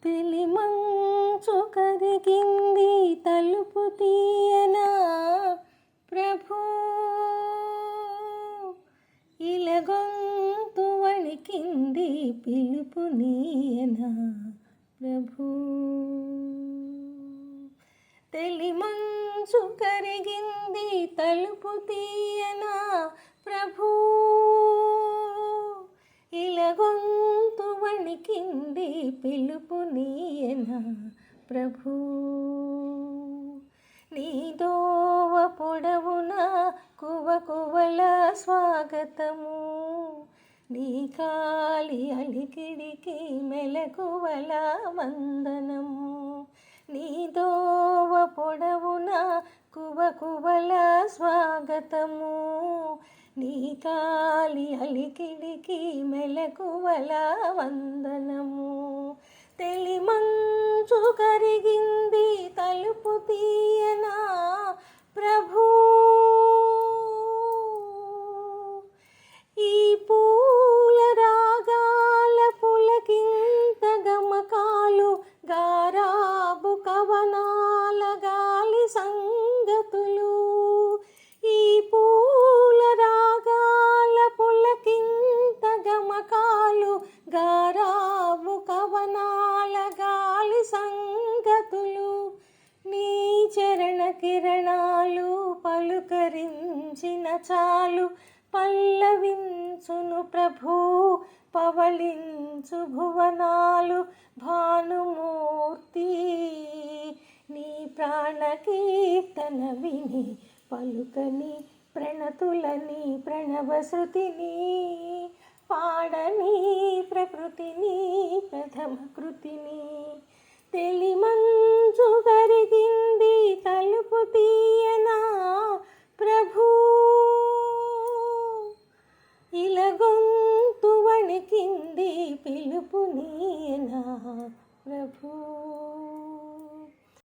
తెలిమంచు కరిగింది తలుపు తీయనా ప్రభూ, ఇలగొంతు వణికింది పిలుపు నీయనా ప్రభూ. తెలిమంచు కరిగింది తలుపు తీయనా ప్రభూ, ఇలగొంతు వణికింది పిలుపు నీయనా ప్రభూ. నీ దోవ పొడవున కువకువల స్వాగతము, నీ కాలి అలికిడికి మెలకువల వందనము. నీ దోవ పొడవున కువకువల స్వాగతము, నీ కాలి అలికిడికి మెలకువల వందనము. తెలిమంచు కరిగింది తలుపు తీయనా ప్రభూ, ఈ పూల రాగాల పులకింత గమకాలు, గారాబు కవనాల గాలి సంగతులు. ఈ పూల రాగాల పులకింత గమకాలు, గారాబు కవనాల గాలి సంగతులు. నీ చరణ కిరణాలు పలుకరించిన చాలు, పల్లవించును ప్రభూ పవళించు భువనాలు. భానుమూర్తి నీ ప్రాణకీర్తన విని పలుకని ప్రణతులని ప్రణవశృతిని, పాడని ప్రకృతిని ప్రథమ కృతిని. తెలిమంచు కరిగింది తలుపు తీయనా ప్రభూ, ఇలగొంతు వణికింది పిలుపు నీయనా ప్రభూ.